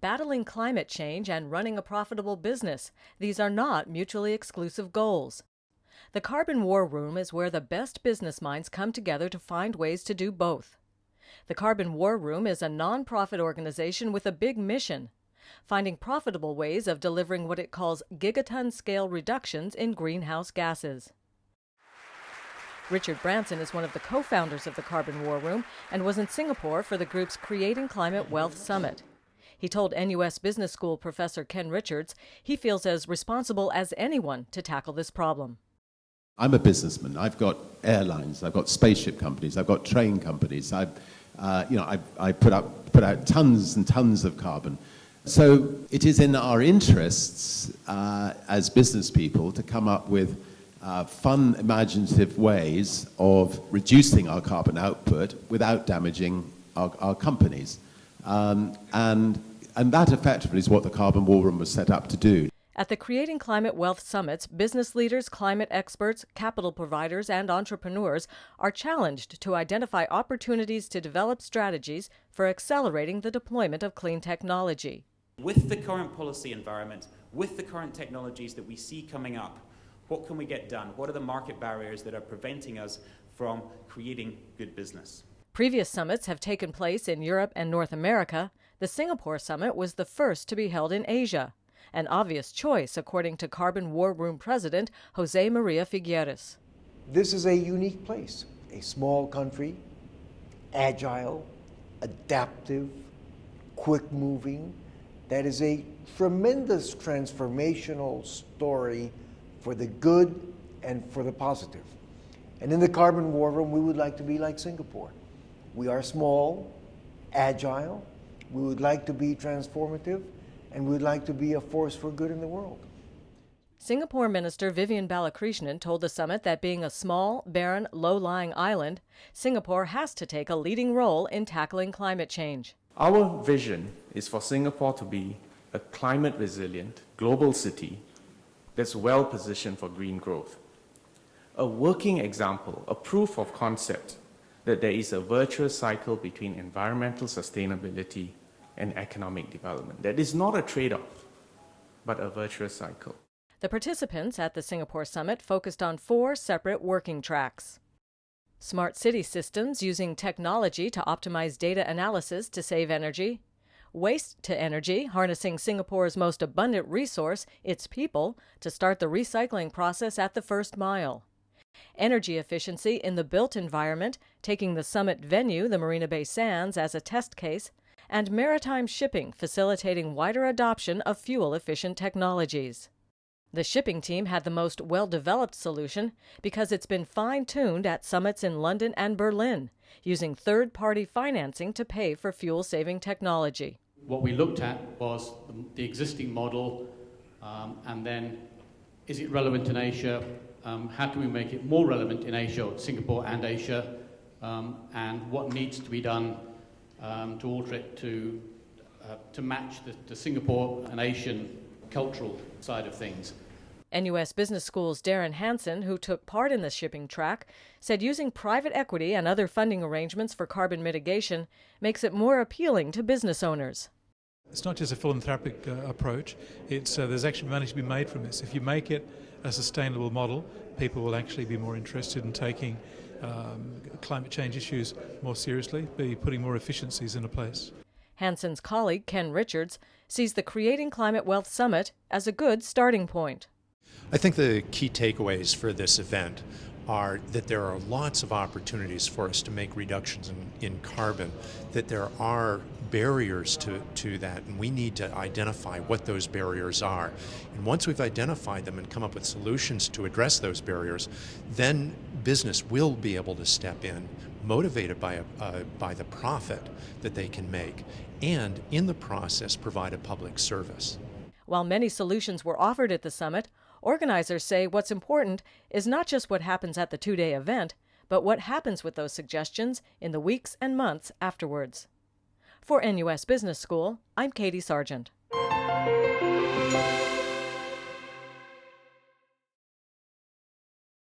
battling climate change and running a profitable business. These are not mutually exclusive goals. The Carbon War Room is where the best business minds come together to find ways to do both. The Carbon War Room is a non-profit organization with a big mission: finding profitable ways of delivering what it calls gigaton-scale reductions in greenhouse gases. Richard Branson is one of the co-founders of the Carbon War Room and was in Singapore for the group's Creating Climate Wealth Summit. He told NUS Business School professor Ken Richards he feels as responsible as anyone to tackle this problem. I'm a businessman. I've got airlines, I've got spaceship companies, I've got train companies. I put out tons and tons of carbon. So it is in our interests as business people to come up with fun, imaginative ways of reducing our carbon output without damaging our companies. And that effectively is what the Carbon War Room was set up to do. At the Creating Climate Wealth Summits, business leaders, climate experts, capital providers, and entrepreneurs are challenged to identify opportunities to develop strategies for accelerating the deployment of clean technology. With the current policy environment, with the current technologies that we see coming up, what can we get done? What are the market barriers that are preventing us from creating good business? Previous summits have taken place in Europe and North America. The Singapore summit was the first to be held in Asia. An obvious choice, according to Carbon War Room President Jose Maria Figueres. This is a unique place, a small country, agile, adaptive, quick-moving. That is a tremendous transformational story for the good and for the positive. And in the Carbon War Room, we would like to be like Singapore. We are small, agile, we would like to be transformative, and we would like to be a force for good in the world. Singapore Minister Vivian Balakrishnan told the summit that being a small, barren, low-lying island, Singapore has to take a leading role in tackling climate change. Our vision is for Singapore to be a climate-resilient global city that's well-positioned for green growth. A working example, a proof of concept that there is a virtuous cycle between environmental sustainability and economic development. That is not a trade-off, but a virtuous cycle. The participants at the Singapore summit focused on 4 separate working tracks. Smart city systems using technology to optimize data analysis to save energy. Waste to energy, harnessing Singapore's most abundant resource, its people, to start the recycling process at the first mile. Energy efficiency in the built environment, taking the summit venue, the Marina Bay Sands, as a test case, and maritime shipping, facilitating wider adoption of fuel-efficient technologies. The shipping team had the most well-developed solution because it's been fine-tuned at summits in London and Berlin, using third-party financing to pay for fuel-saving technology. What we looked at was the existing model, and then is it relevant in Asia? How can we make it more relevant in Asia, Singapore and Asia? And what needs to be done to alter it to match the Singapore and Asian cultural side of things. NUS Business School's Darin Hanson, who took part in the shipping track, said using private equity and other funding arrangements for carbon mitigation makes it more appealing to business owners. It's not just a philanthropic approach, there's actually money to be made from this. If you make it a sustainable model, people will actually be more interested in taking climate change issues more seriously, be putting more efficiencies into place. Hanson's colleague, Ken Richards, sees the Creating Climate Wealth Summit as a good starting point. I think the key takeaways for this event are that there are lots of opportunities for us to make reductions in carbon, that there are barriers to that, and we need to identify what those barriers are. And once we've identified them and come up with solutions to address those barriers, then business will be able to step in, motivated by the profit that they can make, and in the process provide a public service. While many solutions were offered at the summit, organizers say what's important is not just what happens at the 2-day event, but what happens with those suggestions in the weeks and months afterwards. For NUS Business School, I'm Katie Sargent.